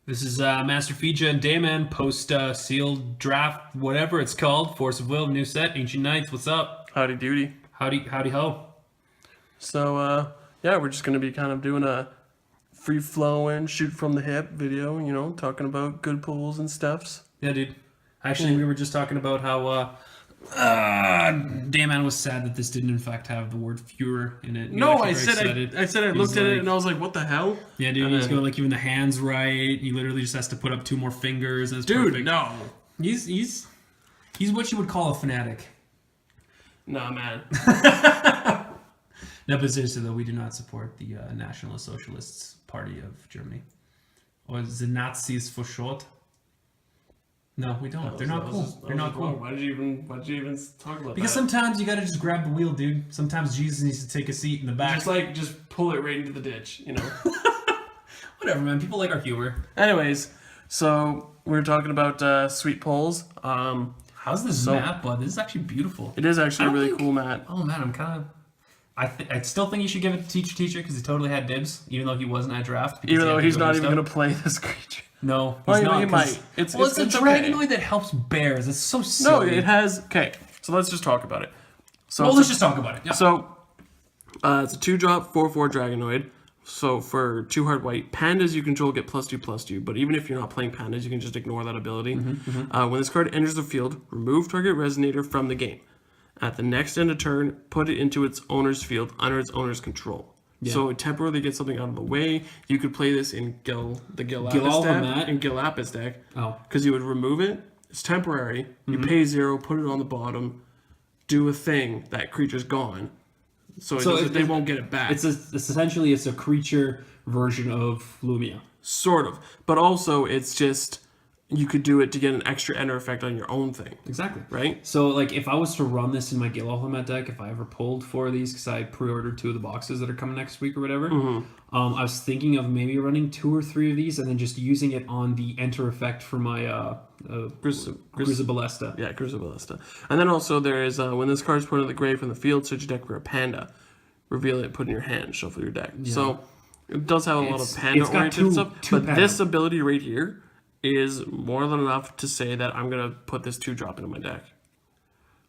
This is Masterfeja and Dayman post sealed draft, whatever it's called. Force of Will, new set, Ancient Knights. What's up? Howdy doody. Howdy ho. So, yeah, we're just going to be kind of doing a free-flowing, shoot from the hip video, you know, talking about good pulls and stuffs. Yeah, dude. Actually, we were just talking about how Dayman was sad that this didn't in fact have the word Fuhrer in it. No, I said I looked at it and I was like, what the hell? Yeah, dude, he's going like even the hands right. He literally just has to put up 2 more fingers and it's perfect. No. He's what you would call a fanatic. Nah, man. No, but seriously though, we do not support the National Socialists Party of Germany. Or the Nazis for short. No, we don't. They're not cool. They're not cool. Why did you even talk about that? Because sometimes you gotta just grab the wheel, dude. Sometimes Jesus needs to take a seat in the back. Just pull it right into the ditch, you know. Whatever, man. People like our humor. Anyways, so we were talking about sweet pulls. How's this map, bud? This is actually beautiful. It is actually a really cool map. Oh man, I'm kind of. I still think you should give it to Teacher because he totally had dibs, even though he wasn't at draft. Even though he's not even going to play this creature. No, he's not. He might. It's a Dragonoid that helps bears. It's so silly. No, it has. Okay, so let's just talk about it. So let's just talk about it. Yeah. So, it's a 2-drop 4/4 Dragonoid. So for 2 hard white, pandas you control get +2/+2. But even if you're not playing pandas, you can just ignore that ability. When this card enters the field, remove target resonator from the game. At the next end of turn, put it into its owner's field under its owner's control. Yeah. So it temporarily gets something out of the way. You could play this in the Gilapis deck. Oh. Because you would remove it. It's temporary. You pay 0, put it on the bottom, do a thing. That creature's gone. So they won't get it back. It's essentially a creature version of Lumia. Sort of. But also it's just you could do it to get an extra enter effect on your own thing. Exactly. Right? So, like, if I was to run this in my Gilapis deck, if I ever pulled 4 of these, because I pre-ordered 2 of the boxes that are coming next week or whatever, I was thinking of maybe running 2 or 3 of these and then just using it on the enter effect for my Grizzaballista. Yeah, Grizzaballista. And then also there is, when this card is put in the grave from the field, search your deck for a panda. Reveal it, put it in your hand, shuffle your deck. Yeah. So, it does have a lot of panda-oriented stuff, but this ability right here is more than enough to say that I'm going to put this 2-drop into my deck.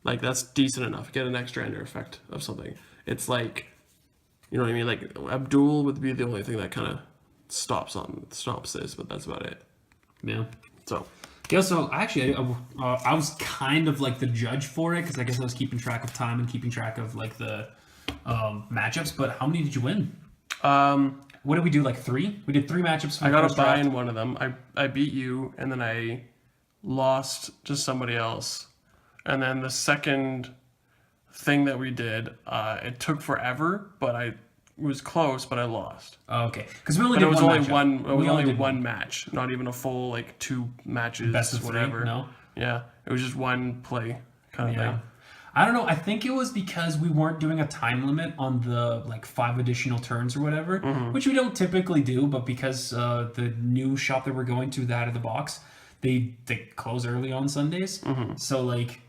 Like, that's decent enough. Get an extra ender effect of something. It's like, you know what I mean? Like, Abdul would be the only thing that kind of stops this, but that's about it. Yeah. So. Yeah, so actually, I was kind of like the judge for it, because I guess I was keeping track of time and keeping track of, like, the matchups, but how many did you win? What did we do, like 3? We did 3 matchups. I got a bye in one of them. I beat you, and then I lost to somebody else. And then the second thing that we did, it took forever, but it was close, but I lost. Oh, okay. Because we only did one match, not even a full, like, 2 matches, best of whatever. 3? No? Yeah, it was just one play kind of thing. I don't know. I think it was because we weren't doing a time limit on the 5 additional turns or whatever, which we don't typically do. But because the new shop that we're going to, the out of the box, they close early on Sundays. So like,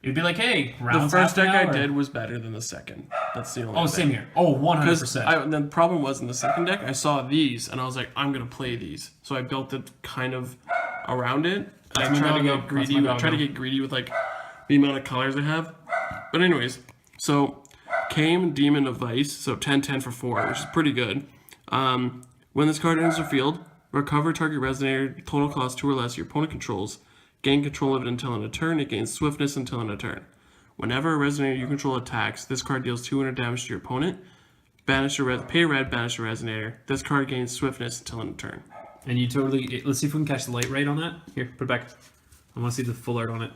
it'd be like, hey, rounds. The first deck I did was better than the second. That's the only thing. Same here. Oh, 100%. The problem was in the second deck, I saw these and I was like, I'm gonna play these. So I built it kind of around it. I tried to get greedy. I tried to get greedy with like the amount of colors I have. But anyways, so came Demon of Vice, so 10/10 for 4, which is pretty good. When this card enters the field, recover target resonator, total cost 2 or less your opponent controls. Gain control of it until in a turn. It gains swiftness until in a turn. Whenever a resonator you control attacks, this card deals 200 damage to your opponent. Pay red, banish a resonator. This card gains swiftness until in a turn. And you totally... Let's see if we can catch the light right on that. Here, put it back. I want to see the full art on it.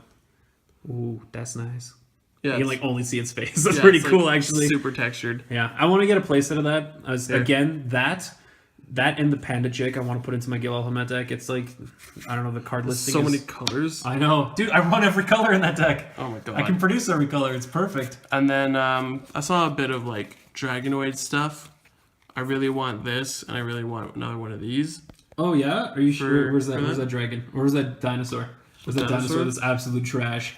Ooh, that's nice. Yeah, you can like only see its face. That's pretty cool, like, actually. Super textured. Yeah, I want to get a playset of that. Again, that and the panda chick I want to put into my Gil Alhamet deck. It's like, I don't know, the card listing. So many colors. I know, dude. I run every color in that deck. Oh my god. I can produce every color. It's perfect. And then I saw a bit of like Dragonoid stuff. I really want this, and I really want another one of these. Oh yeah, are you sure? Where's that? Where's that dragon? Or where's that dinosaur? Where's that dinosaur? That's absolute trash.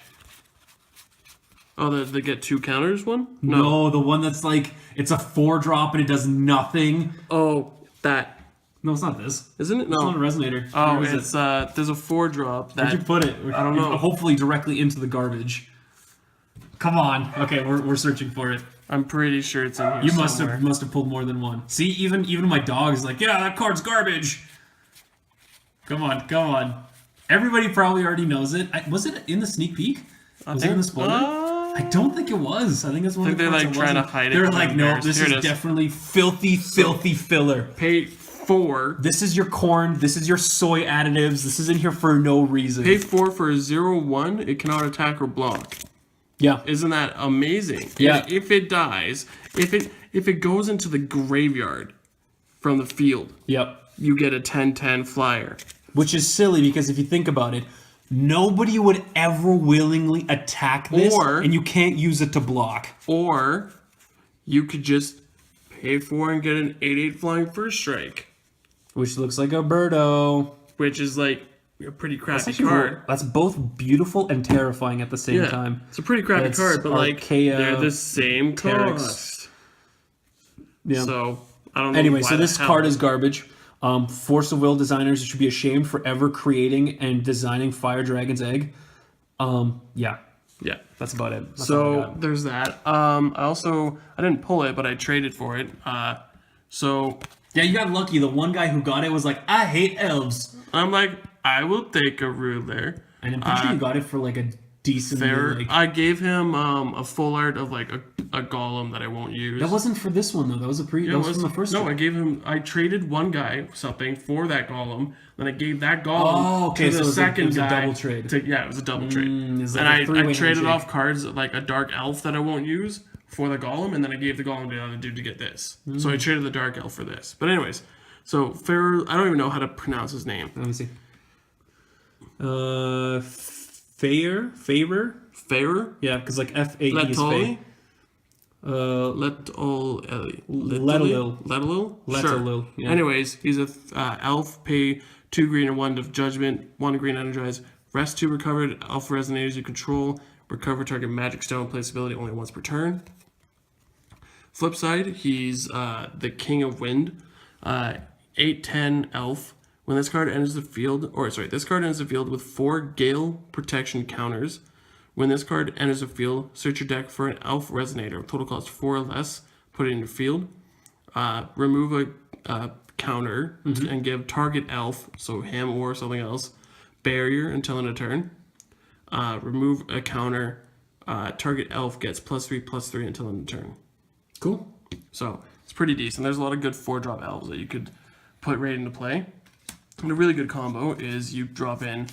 Oh, the get 2 counters one? No, the one that's like, it's a 4-drop and it does nothing. Oh, that No, it's not this. Isn't it? No. It's not a resonator. Oh, it's there's a 4-drop that... Where'd you put it? I don't know. Hopefully directly into the garbage. Come on. Okay, we're searching for it. I'm pretty sure it's in here You somewhere. must have pulled more than one. See, even my dog is like, yeah, that card's garbage. Come on. Everybody probably already knows it. Was it in the sneak peek? Was it in the spoiler? I don't think it was. I think it's one of the cards they're like trying to hide it. They're like, no, this is definitely filthy filler. Pay 4. This is your corn. This is your soy additives. This is in here for no reason. Pay 4 for a 0/1. It cannot attack or block. Yeah. Isn't that amazing? Yeah. If it dies, if it goes into the graveyard from the field, Yep. you get a 10/10 flyer. Which is silly because if you think about it, nobody would ever willingly attack this, and you can't use it to block. Or you could just pay 4 and get an 8/8 flying first strike. Which looks like a birdo. Which is like a pretty crappy card. That's both beautiful and terrifying at the same time. It's a pretty crappy card, but like Archaea, they're the same Terex. cost. Yeah. So I don't know. Anyway, why so the this hell. card is garbage. Force of Will designers should be ashamed for ever creating and designing Fire Dragon's Egg. Yeah. Yeah. That's about it. That's all I So got. there's that. I didn't pull it, but I traded for it. So Yeah, you got lucky. The one guy who got it was like, I hate elves. I'm like, I will take a ruler. And I'm pretty sure you got it for like a decent like, I gave him a full art of like a golem that I won't use. that wasn't for this one though. That was that was from the first No, one. I traded one guy something for that golem, then I gave that golem to so the second it was guy. a double trade. Yeah, it was a double trade. it's like And a I three-way traded handshake. off cards like a dark elf that I won't use for the golem, and then I gave the golem to the other dude to get this. So I traded the dark elf for this. But anyways, so Pharaoh, I don't even know how to pronounce his name. Let me see. Favor? Pharaoh? Yeah, because like F-A-E is Letoli? Faye. Letalil? Yeah. Anyways, he's a elf, pay 2 green and 1 of judgment, 1 green energize, rest 2 recovered, elf resonators you control, recover target magic stone, place ability only once per turn. Flip side, he's the King of Wind, 8/10 elf. When this card enters the field, this card enters the field with 4 Gale protection counters. When this card enters the field, search your deck for an elf resonator. Total cost 4 or less. Put it in your field. Remove a counter and give target elf, so him or something else, barrier until end of turn. Remove a counter. Target elf gets +3/+3 until end of turn. Cool. So it's pretty decent. There's a lot of good 4-drop elves that you could put right into play. And a really good combo is you drop in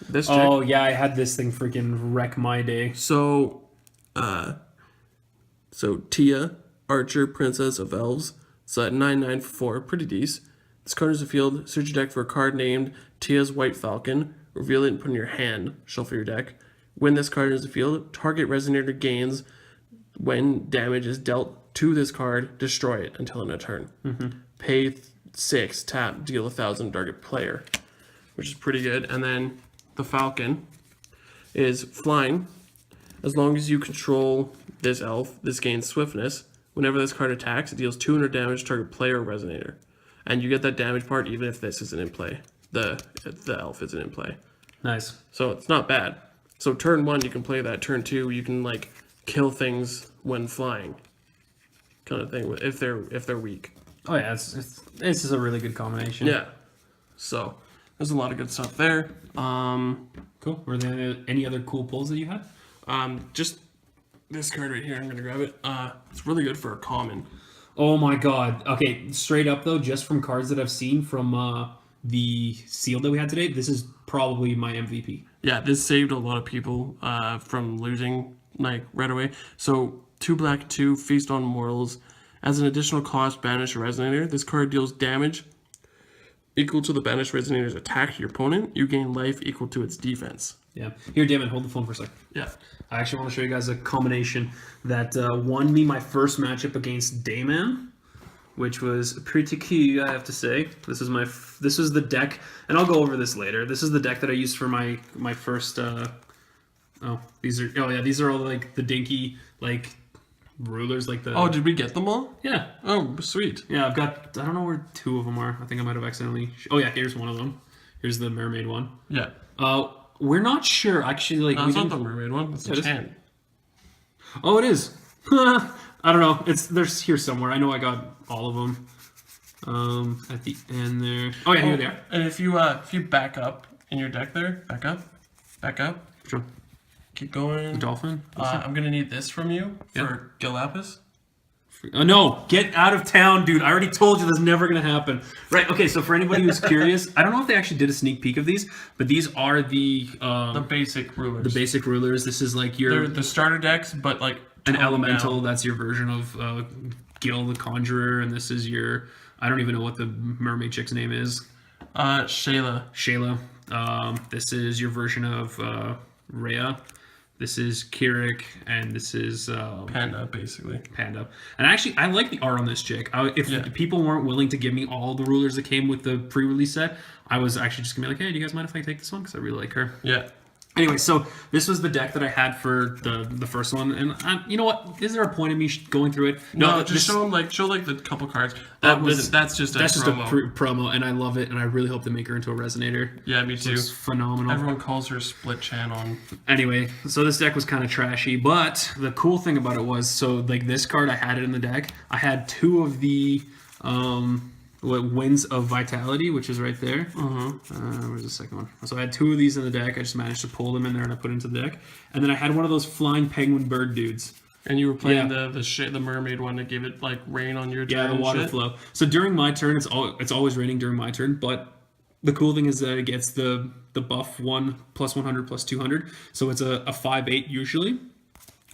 this chick. Oh, yeah, I had this thing freaking wreck my day. So Tia, Archer, Princess of Elves. So at 9/9 for 4, pretty decent. This card is a field. Search your deck for a card named Tia's White Falcon. Reveal it and put it in your hand. Shuffle your deck. When this card is the field, target resonator gains when damage is dealt to this card. Destroy it until end of turn. Pay 6, tap, deal 1,000 target player, which is pretty good. And then the Falcon is flying. As long as you control this elf, this gains swiftness. Whenever this card attacks, it deals 200 damage to target player or resonator. And you get that damage part even if this isn't in play. The elf isn't in play. Nice. So it's not bad. So turn 1 you can play that. Turn 2 you can like kill things when flying. Kind of thing if they're weak. Oh yeah, this is a really good combination. Yeah. So there's a lot of good stuff there. Cool. Were there any other cool pulls that you had? Just this card right here. I'm gonna grab it. It's really good for a common. Oh my god. Okay, straight up though, just from cards that I've seen from the seal that we had today, this is probably my MVP. Yeah, this saved a lot of people from losing like right away. So 2 black, 2 feast on mortals. As an additional cost, banish a resonator. This card deals damage equal to the banished resonator's attack to your opponent. You gain life equal to its defense. Yeah. Here, Damon, hold the phone for a sec. Yeah. I actually want to show you guys a combination that won me my first matchup against Dayman, which was pretty key, I have to say. This is the deck, and I'll go over this later. This is the deck that I used for my first. These are all like the dinky like rulers like the. Oh, did we get them all? Yeah. Oh, sweet. Yeah, I've got. I don't know where 2 of them are. I think I might have accidentally. Oh yeah, here's one of them. Here's the mermaid one. Yeah. We're not sure actually. Like, no, it's not the mermaid one. It's the chan. Oh, it is. I don't know. There's here somewhere. I know I got all of them. At the end there. Oh yeah, here they are. And if you back up in your deck there, back up. Sure. Keep going. The dolphin. I'm gonna need this from you for Gilapis. No, get out of town, dude. I already told you that's never going to happen. Right, okay, so for anybody who's curious, I don't know if they actually did a sneak peek of these, but these are the basic rulers. The basic rulers. This is like your... They're the starter decks, but like... An elemental, down. That's your version of Gil the Conjurer, and this is your... I don't even know what the mermaid chick's name is. Shayla. This is your version of Rhea. This is Kirik, and this is... Panda, basically. Panda. And actually, I like the art on this chick. If people weren't willing to give me all the rulers that came with the pre-release set, I was actually just going to be like, hey, do you guys mind if I take this one? Because I really like her. Yeah. Anyway, so this was the deck that I had for the first one, and you know what? Is there a point of me going through it? No, just show them the couple cards. That's just a promo, and I love it, and I really hope they make her into a resonator. Yeah, me too. It's phenomenal. Everyone calls her split chan on. Anyway, so this deck was kind of trashy, but the cool thing about it was, so like this card, I had it in the deck. I had 2 of the Winds of Vitality, which is right there. Where's the second one? So I had 2 of these in the deck. I just managed to pull them in there and I put it into the deck. And then I had one of those flying penguin bird dudes. And you were playing the mermaid one that gave it like rain on your turn. Yeah, the water flow. So during my turn, it's always raining during my turn. But the cool thing is that it gets the buff 1 plus 100 plus 200. So it's a 5/8 usually.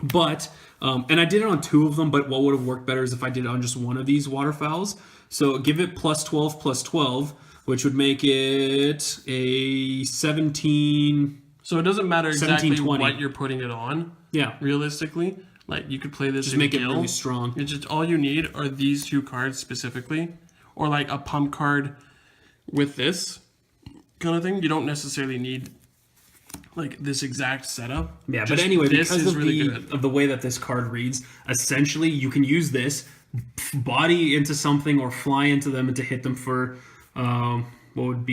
But and I did it on 2 of them. But what would have worked better is if I did it on just one of these waterfowls. So give it plus 12 plus 12, which would make it a 17. So it doesn't matter exactly 20. what you're putting it on. Yeah. Realistically, like you could play this. Just make it really strong. It's just all you need are these 2 cards specifically, or like a pump card with this kind of thing. You don't necessarily need like this exact setup. Yeah, but anyway, because of the way that this card reads, essentially you can use this. Body into something or fly into them and to hit them for what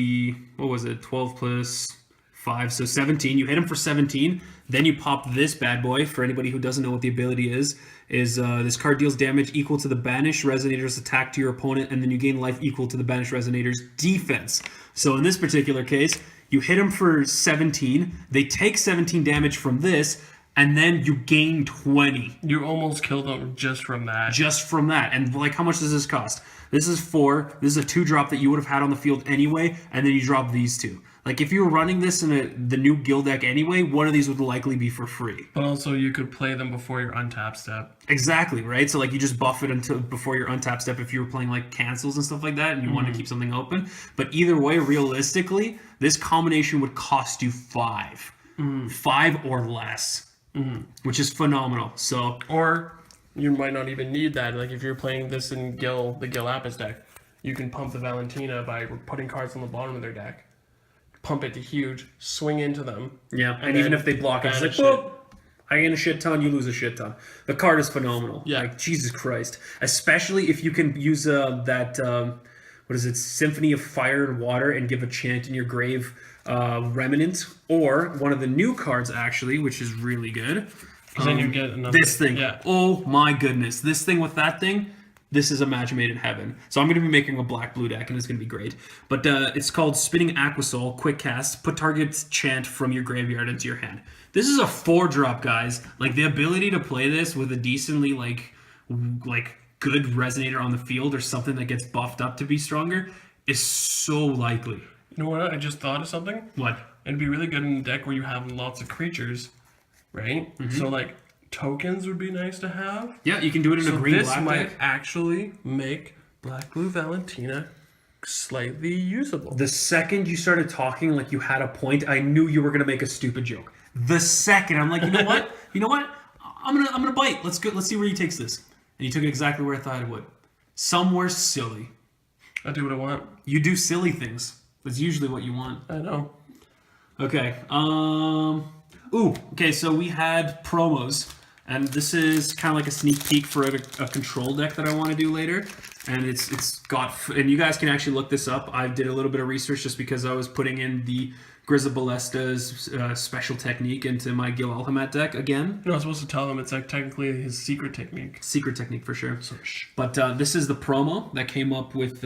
was it, 12 plus 5, so 17. You hit them for 17, then you pop this bad boy. For anybody who doesn't know what the ability is this card deals damage equal to the banished resonator's attack to your opponent, and then you gain life equal to the banished resonator's defense. So in this particular case, you hit them for 17, they take 17 damage from this, and then you gain 20. You almost killed them just from that. Just from that. And like, how much does this cost? This is 4. This is a 2-drop that you would have had on the field anyway, and then you drop these 2. Like, if you were running this in the new guild deck anyway, one of these would likely be for free. But also, you could play them before your untap step. Exactly, right? So, like, you just buff it until before your untap step if you were playing, like, cancels and stuff like that, and you want to keep something open. But either way, realistically, this combination would cost you 5. 5 or less. Which is phenomenal. So, or you might not even need that. Like if you're playing this in the Gilapis deck, you can pump the Valentina by putting cards on the bottom of their deck, pump it to huge, swing into them. Yeah, and even if they block it, it's like, I gain a shit ton, you lose a shit ton. The card is phenomenal. Yeah, like Jesus Christ. Especially if you can use what is it, Symphony of Fire and Water, and give a chant in your grave. Remnant, or one of the new cards actually, which is really good. Then you get another, this thing. Yeah. Oh my goodness, this thing with that thing. This is a match made in heaven. So I'm going to be making a black-blue deck, and it's going to be great. But it's called Spinning Aquasol. Quick cast. Put target's chant from your graveyard into your hand. This is a 4-drop, guys. Like the ability to play this with a decently like good resonator on the field or something that gets buffed up to be stronger is so likely. You know what? I just thought of something. What? It'd be really good in a deck where you have lots of creatures, right? So like tokens would be nice to have. Yeah, you can do it in a green-black deck. This might actually make Black-Blue Valentina slightly usable. The second you started talking like you had a point, I knew you were gonna make a stupid joke. The second I'm like, you know what? I'm gonna bite. Let's go. Let's see where he takes this. And he took it exactly where I thought it would. Somewhere silly. I do what I want. You do silly things. That's usually what you want. I know. Okay. Okay, so we had promos. And this is kind of like a sneak peek for a control deck that I want to do later. And it's got, and you guys can actually look this up. I did a little bit of research just because I was putting in the Grizzle Ballesta's special technique into my Gil Alhamat deck again. You're not supposed to tell them it's like technically his secret technique. Secret technique for sure. But this is the promo that came up with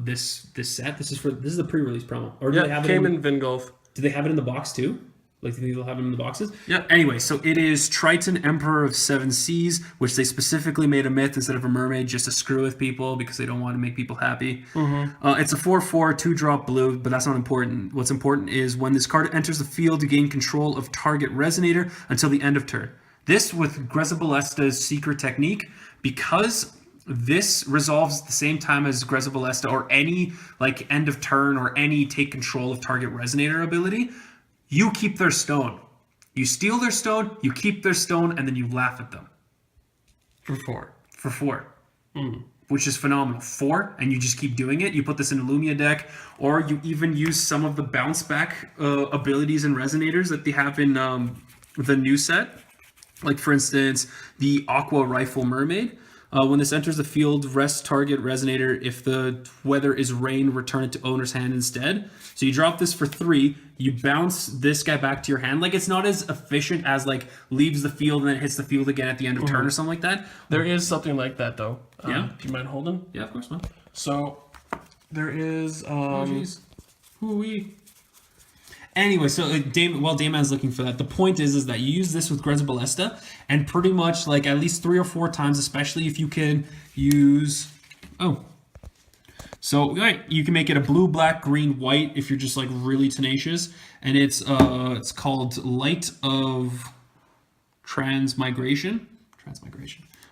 this set. This is the pre-release promo. Or do they have it came in Vingolf. Do they have it in the box too? Like, do they'll have them in the boxes? Yeah. Anyway, so it is Triton, Emperor of Seven Seas, which they specifically made a myth instead of a mermaid just to screw with people because they don't want to make people happy. It's a 4/4, 2-drop blue, but that's not important. What's important is when this card enters the field, you gain control of target resonator until the end of turn. This, with Grezza Ballesta's secret technique, because this resolves at the same time as Grezza Ballesta or any like end of turn or any take control of target resonator ability, you keep their stone. You steal their stone, you keep their stone, and then you laugh at them. For 4. For 4. Which is phenomenal. 4, and you just keep doing it. You put this in a Lumia deck, or you even use some of the bounce back abilities and resonators that they have in the new set. Like, for instance, the Aqua Rifle Mermaid. When this enters the field, rest target resonator. If the weather is rain, return it to owner's hand instead. So you drop this for 3. You bounce this guy back to your hand. Like, it's not as efficient as like leaves the field and then hits the field again at the end of turn or something like that. There is something like that though. Yeah. Do you mind holding? Yeah, of course, man. So there is. Oh jeez. Hoo-wee. Anyway, so while Dayman's looking for that, the point is that you use this with Grezza Ballesta, and pretty much like at least 3 or 4 times, especially if you can use. So right, you can make it a blue, black, green, white if you're just like really tenacious, and it's called Light of Transmigration.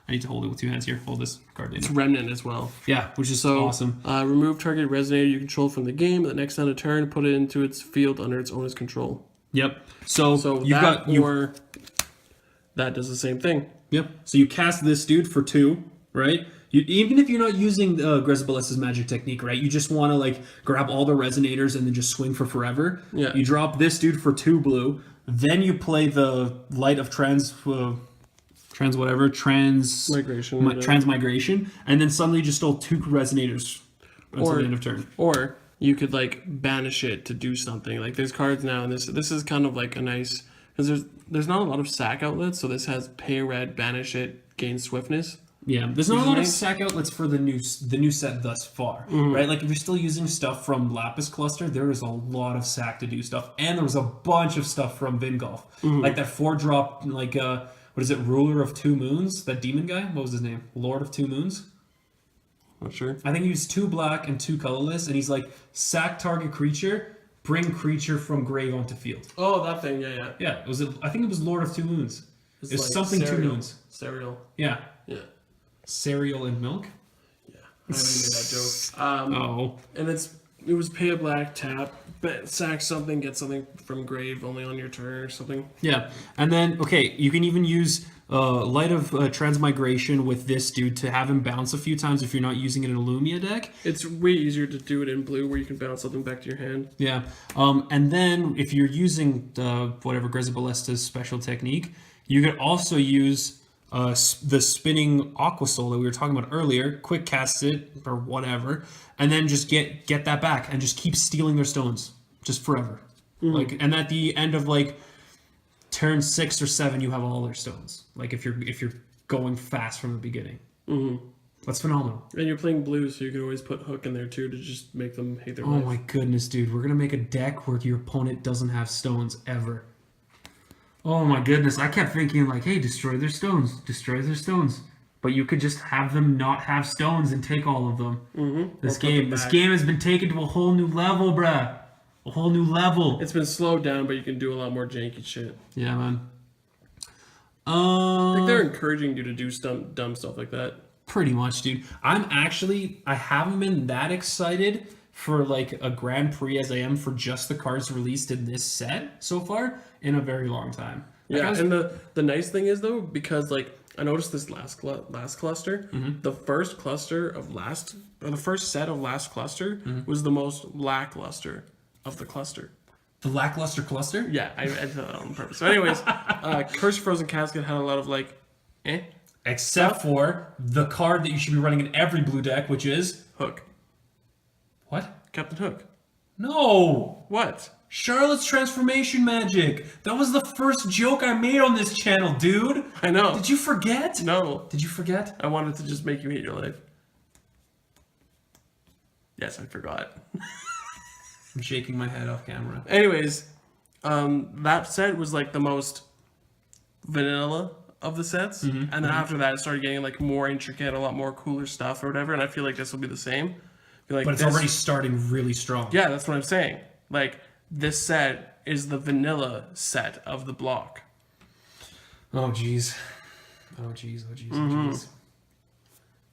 I need to hold it with 2 hands here. Hold this card. It's Remnant as well. Yeah, which is so awesome. Remove target resonator you control from the game. At the next end of turn, put it into its field under its owner's control. Yep. So you've that got that does the same thing. Yep. So you cast this dude for 2, right? Even if you're not using Grezza Ballesta's magic technique, right? You just want to like grab all the resonators and then just swing for forever. Yeah. You drop this dude for 2 blue. Then you play the Light of Transmigration, and then suddenly you just stole 2 resonators until the end of turn. Or you could like banish it to do something. Like there's cards now, and this is kind of like a nice, because there's not a lot of sack outlets, so this has pay red, banish it, gain swiftness. Yeah, there's not a lot of sack outlets for the new set thus far, right? Like if you're still using stuff from Lapis Cluster, there is a lot of sack to do stuff, and there was a bunch of stuff from Vingolf, like that 4-drop, like what is it, Ruler of 2 Moons? That demon guy? What was his name? Lord of 2 Moons? Not sure. I think he used 2 black and 2 colorless, and he's like, sack target creature, bring creature from grave onto field. Oh, that thing, yeah. Yeah, I think it was Lord of 2 Moons. It's like something cereal. 2 Moons. Cereal. Yeah. Yeah. Cereal and milk? Yeah. I haven't made that joke. And it was pay a black, tap, sack something, get something from grave only on your turn or something. Yeah. And then, okay, you can even use Light of Transmigration with this dude to have him bounce a few times if you're not using it in a Lumia deck. It's way easier to do it in blue where you can bounce something back to your hand. Yeah. And then if you're using whatever Grezza Ballesta's special technique, you could also use the spinning Aqua Soul that we were talking about earlier, quick cast it or whatever, and then just get that back and just keep stealing their stones just forever. Like, and at the end of like turn 6 or 7, you have all their stones. Like if you're going fast from the beginning, that's phenomenal. And you're playing blue, so you can always put Hook in there too to just make them hate their Oh life. my goodness, dude! We're gonna make a deck where your opponent doesn't have stones ever. Oh my goodness, I kept thinking like, hey, destroy their stones. But you could just have them not have stones and take all of them. This game has been taken to a whole new level, bruh. A whole new level. It's been slowed down, but you can do a lot more janky shit. Yeah, man. I think they're encouraging you to do dumb stuff like that. Pretty much, dude. I haven't been that excited for like a Grand Prix as I am for just the cards released in this set so far in a very long time. Yeah, and the nice thing is though, because like I noticed this last cluster, the first cluster of the first set of last cluster was the most lackluster of the cluster. The lackluster cluster? Yeah, I did that on purpose. So anyways, Curse Frozen Casket had a lot of like Except for the card that you should be running in every blue deck, which is... Hook. What? Captain Hook. No! What? Charlotte's transformation magic. That was the first joke I made on this channel, dude. I know. Did you forget? No. Did you forget? I wanted to just make you hate your life. Yes, I forgot. I'm shaking my head off camera. Anyways, that set was like the most vanilla of the sets, and then after that, it started getting like more intricate, a lot more cooler stuff or whatever. And I feel like this will be the same. I feel like But it's already starting really strong. Yeah, that's what I'm saying. Like this set is the vanilla set of the block. Oh jeez. Oh jeez. Oh jeez. Oh jeez.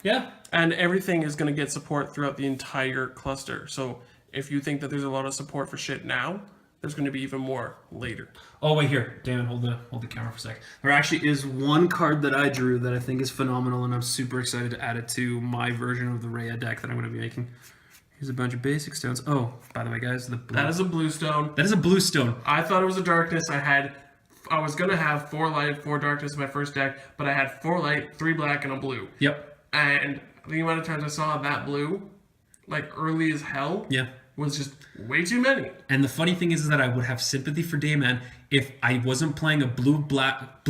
Yeah. And everything is going to get support throughout the entire cluster. So if you think that there's a lot of support for shit now, there's going to be even more later. Oh wait, here, Damon, hold the camera for a sec. There actually is one card that I drew that I think is phenomenal, and I'm super excited to add it to my version of the Rhea deck that I'm going to be making. Here's a bunch of basic stones. Oh, by the way, guys, that is a blue stone. That is a blue stone. I thought it was a darkness. I was going to have 4 light, 4 darkness in my first deck, but I had 4 light, 3 black, and a blue. Yep. And the amount of times I saw that blue, like early as hell, Yeah. was just way too many. And the funny thing is that I would have sympathy for Dayman if I wasn't playing a blue black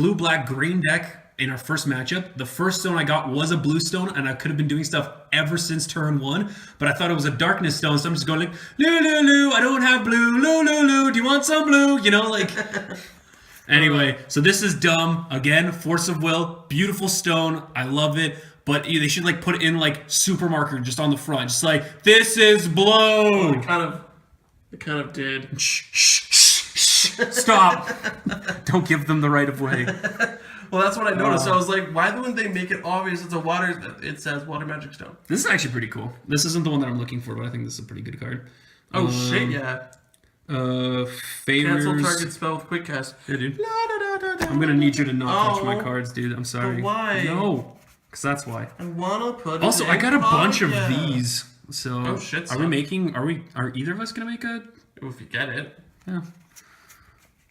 green deck in our first matchup. The first stone I got was a blue stone, and I could have been doing stuff ever since turn 1. But I thought it was a darkness stone, so I'm just going like, loo, I don't have blue, loo, do you want some blue? You know, like. Anyway, so this is dumb. Again, force of will, beautiful stone. I love it. But they should like put it in like super marker just on the front, just like this is blue. Well, it kind of did. Shh. Stop! Don't give them the right of way. Well, that's what I noticed. I was like, why wouldn't they make it obvious it's a water? It says water magic stone. This is actually pretty cool. This isn't the one that I'm looking for, but I think this is a pretty good card. Oh shit! Yeah. Favors. Cancel target spell with quick cast. Yeah, dude. I'm gonna need you to not touch my cards, dude. I'm sorry. But why? No. Because that's why. I wanna put. Also, I got a bunch of these. So, oh shit! Are we making? Are either of us gonna make a? If you get it. Yeah.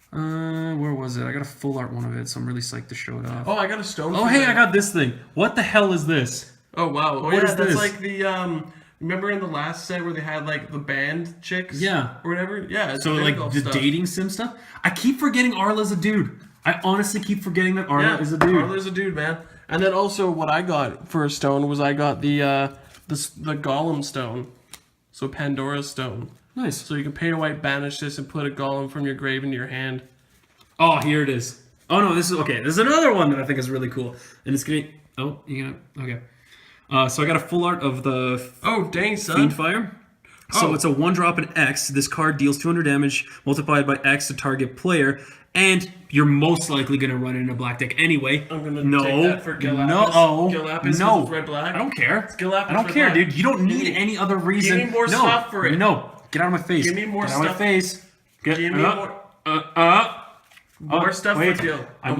Where was it? I got a full art one of it, so I'm really psyched to show it off. Oh, I got a stone. Oh, hey, I got this thing. What the hell is this? Oh wow! What is that's this? like the Remember in the last set where they had like the band chicks? Yeah. Or whatever? Yeah. It's So like the stuff. dating sim stuff? I keep forgetting Arla's a dude. I honestly keep forgetting that Arla is a dude. Arla's a dude, man. And then also what I got for a stone was I got the Golem stone. So Pandora's stone. Nice. So you can pay to white, banish this, and put a golem from your grave into your hand. Oh, here it is. Oh no, this is okay. There's another one that I think is really cool. And it's gonna okay. So I got a full art of the dang son. Fiend Fire. So it's a 1-drop in X. This card deals 200 damage multiplied by X to target player, and you're most likely going to run it in a black deck anyway. I'm going to take that for Gilapis. Gilapis is red black. I don't care. Gilapis I don't care, dude. You don't need any other reason. Give me more stuff for it. No, get out of my face. Give me more get stuff. Out of my face. Give me more stuff for Gil. I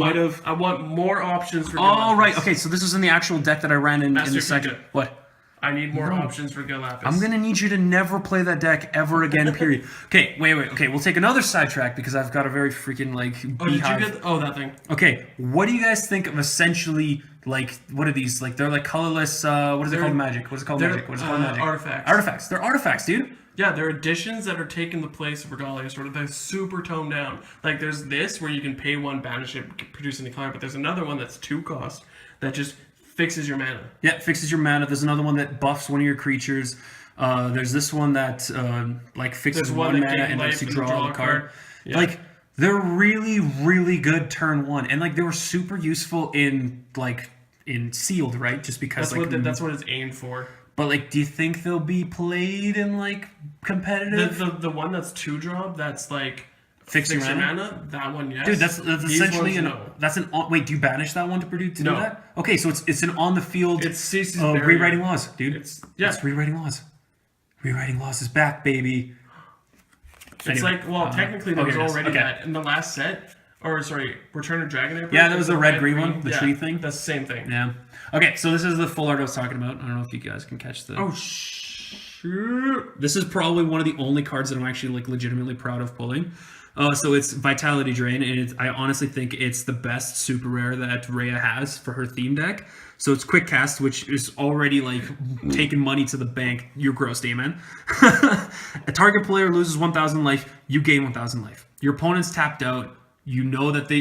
want more options for Gilapis. Oh, right. Okay, so this is in the actual deck that I ran in the second. What? I need more options for Gilapis. I'm gonna need you to never play that deck ever again, period. Okay, wait. Okay, we'll take another sidetrack because I've got a very freaking, like, beehive. Did you get... that thing. Okay, what do you guys think of essentially, like, what are these? Like, they're like colorless, what is it called? Magic. What is it called? Magic. What is it called? Magic. Artifacts. Artifacts. They're artifacts, dude. Yeah, they're additions that are taking the place of Regalia, sort of. They're super toned down. Like, there's this where you can pay 1, banish it, produce any color, but there's another one that's 2 cost that just fixes your mana. Yeah, fixes your mana. There's another one that buffs one of your creatures. There's this one that like fixes one mana and lets you draw a card. Yeah. Like, they're really, really good turn 1, and like they were super useful in sealed, right? Just because that's what it's aimed for. But like, do you think they'll be played in like competitive? The one that's 2-drop, that's like. Fix your mana? That one, yes. Dude, that's essentially wait, do you banish that one to do that? Okay, so it's an on the field. It's rewriting laws, dude. It's rewriting laws. Rewriting laws is back, baby. It's technically there was already that in the last set. Or sorry, Return of Dragon Emperor. Yeah, that was the red-green one, the tree thing. That's the same thing. Yeah. Okay, so this is the full art I was talking about. I don't know if you guys can catch the. Oh shh. Shoot. This is probably one of the only cards that I'm actually like legitimately proud of pulling. So it's Vitality Drain, and I honestly think it's the best super rare that Rhea has for her theme deck. So it's Quick Cast, which is already like taking money to the bank. You're gross, Dayman. A target player loses 1,000 life, you gain 1,000 life. Your opponent's tapped out. You know that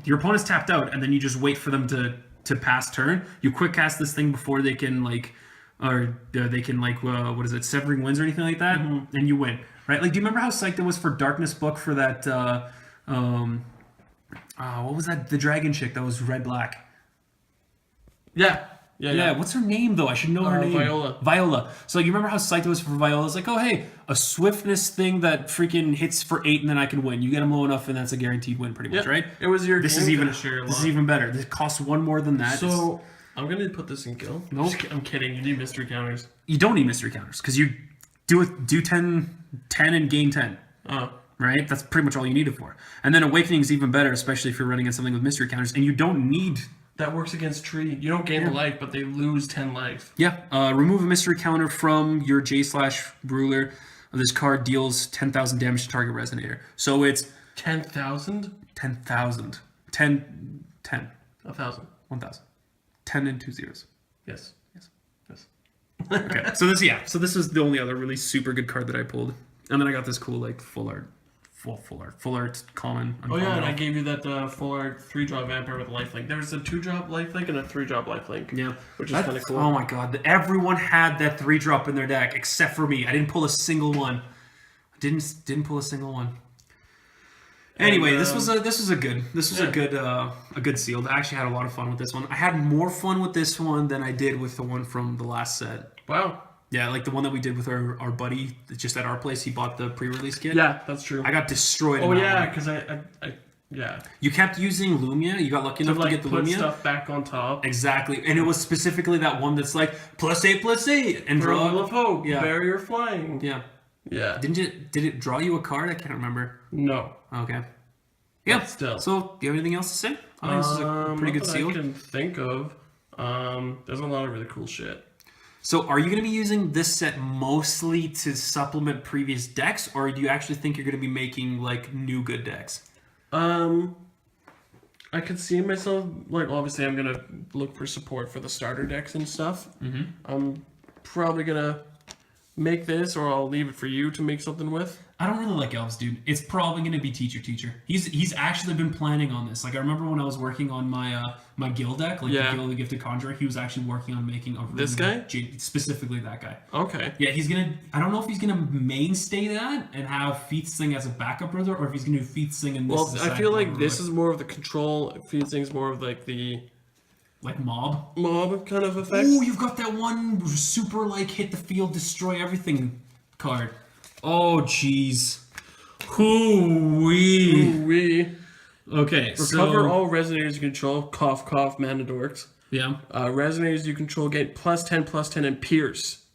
your opponent's tapped out, and then you just wait for them to pass turn. You Quick Cast this thing before they can like, what is it, Severing Winds or anything like that, and you win. Right? Like, do you remember how psyched it was for Darkness Book for that, what was that? The dragon chick that was red-black. Yeah. What's her name, though? I should know her name. Viola. So, like, you remember how psyched it was for Viola? It's like, oh, hey, a swiftness thing that freaking hits for 8 and then I can win. You get them low enough and that's a guaranteed win, pretty much, right? It was your This is even better. This costs 1 more than that. So, I'm going to put this in Gil. Nope. I'm kidding. You need mystery counters. You don't need mystery counters because you do 10 and gain 10. Oh. Right? That's pretty much all you need it for. And then Awakening is even better, especially if you're running in something with mystery counters, and you don't need... That works against Tree. You don't gain the life, but they lose 10 life. Yeah. Remove a mystery counter from your J/Ruler. This card deals 10,000 damage to target Resonator. So it's... 10,000? 10,000. 10. 1,000. 1,000. 10 and 2 zeros. Yes. Okay. So this was the only other really super good card that I pulled. And then I got this cool, like, full art common. Oh yeah, and I gave you that full art 3-drop vampire with lifelink. There was a 2-drop lifelink and a 3-drop lifelink. Yeah, which is kind of cool. Oh my god, everyone had that 3-drop in their deck except for me. I didn't pull a single one. Didn't pull a single one. Anyway, this was a good sealed. I actually had a lot of fun with this one. I had more fun with this one than I did with the one from the last set. Wow. Yeah, like the one that we did with our buddy just at our place. He bought the pre-release kit. Yeah, that's true. I got destroyed. Oh yeah, because I You kept using Lumia. You got lucky enough to get the put Lumia stuff back on top. Exactly, and it was specifically that one that's like +8/+8 and For draw. Wheel of Hope, Yeah. barrier flying. Yeah. Yeah. Did it draw you a card? I can't remember. No. Okay. Yeah. Still. So, do you have anything else to say? I think this is a pretty good seal. I can think of. There's a lot of really cool shit. So, are you going to be using this set mostly to supplement previous decks, or do you actually think you're going to be making like new good decks? I could see myself, like, obviously I'm going to look for support for the starter decks and stuff. Mm-hmm. I'm probably going to make this, or I'll leave it for you to make something with. I don't really like elves, dude. It's probably going to be teacher. He's actually been planning on this. Like, I remember when I was working on my my guild deck, like the Guild of the Gifted Conjurer, he was actually working on making a really this guy? Specifically that guy. Okay. Yeah, he's going to... I don't know if he's going to mainstay that and have Feats Thing as a backup brother, or if he's going to do Feats Thing and this Well, I feel like this is more of the control, Feats Thing's more of like the... Like mob kind of effect. Oh, you've got that one super like hit the field, destroy everything card. Oh, jeez. Hoo-wee. Okay, Recover all resonators you control. Cough, cough, mana dorks. Yeah. Resonators you control get +10/+10 and pierce.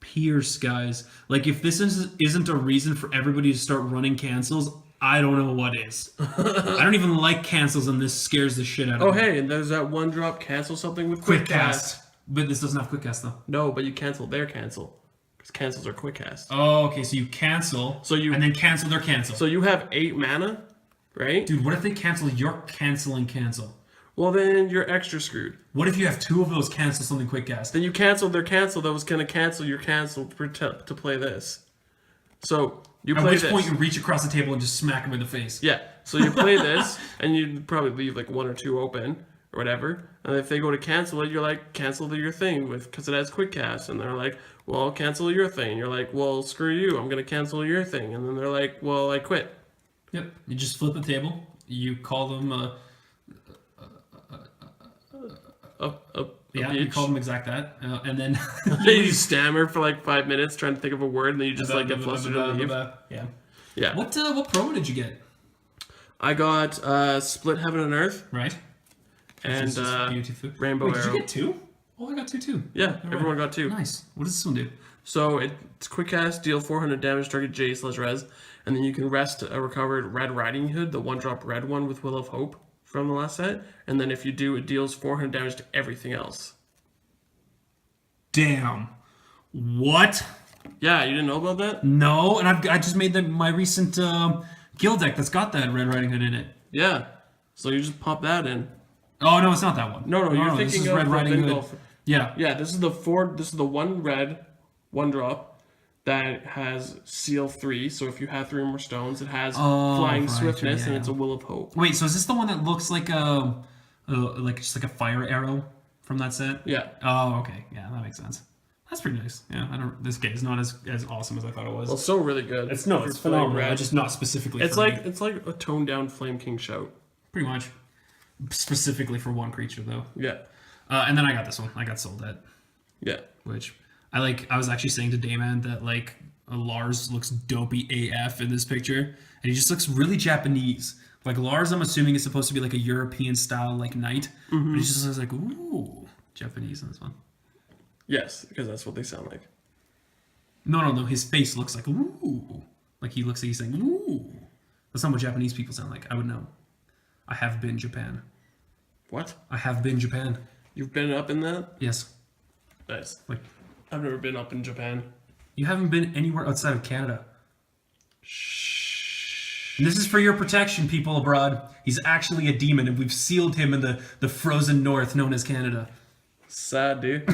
Pierce, guys. Like, if this isn't a reason for everybody to start running cancels, I don't know what is. I don't even like cancels, and this scares the shit out of me. Oh, hey, and there's that 1-drop cancel something with Quick cast. But this doesn't have quick cast, though. No, but you cancel their cancel. Because cancels are quick cast. Oh, okay, so you cancel, and then cancel their cancel. So you have 8 mana, right? Dude, what if they cancel your cancel? Well, then you're extra screwed. What if you have 2 of those cancel something quick cast? Then you cancel their cancel that was going to cancel your cancel to play this. So... At which point you reach across the table and just smack them in the face. Yeah. So you play this, and you probably leave like 1 or 2 open, or whatever. And if they go to cancel it, you're like, cancel your thing because it has quick cast. And they're like, well, cancel your thing. You're like, well, screw you. I'm going to cancel your thing. And then they're like, well, I quit. Yep. You just flip the table. You call them... you call them exact that, and then you stammer for like 5 minutes trying to think of a word, and then you just like get flustered and leave. Yeah. What promo did you get? I got Split Heaven and Earth, right, and Rainbow Wait, Arrow. Did you get 2? Oh, I got 2 too. Yeah, everyone got 2. Nice. What does this one do? So it's quick cast, deal 400 damage, target J/res, and then you can rest a recovered Red Riding Hood, the 1-drop red one with Will of Hope from the last set, and then if you do, it deals 400 damage to everything else. Damn. What? Yeah, you didn't know about that? No, and I just made my recent guild deck that's got that Red Riding Hood in it. Yeah. So you just pop that in. Oh no, it's not that one. No, you're thinking this is of Red Riding Hood. Yeah. Yeah, this is the 4. This is the 1 red, 1 drop that has seal 3. So if you have 3 or more stones, it has flying swiftness, and it's a Will of Hope. Wait, so is this the one that looks like just like a fire arrow from that set? Yeah. Oh, okay. Yeah, that makes sense. That's pretty nice. Yeah, this game is not as awesome as I thought it was. Well, it's so really good. It's phenomenal. Red. Just not specifically. It's like a toned down Flame King shout. Pretty much. Specifically for one creature though. Yeah. And then I got this one. I got Soul Dead. Yeah. Which I like. I was actually saying to Dayman that like Lars looks dopey AF in this picture, and he just looks really Japanese. Like Lars, I'm assuming is supposed to be like a European style like knight, but he just looks like ooh Japanese in this one. Yes, because that's what they sound like. No. His face looks like ooh, like he looks like he's saying ooh. That's not what Japanese people sound like. I would know. I have been Japan. What? I have been Japan. You've been up in that? Yes. Nice. Like I've never been up in Japan. you haven't been anywhere outside of Canada. Shh. And this is for your protection, people abroad. He's actually a demon, and we've sealed him in the frozen north known as Canada. Sad, dude.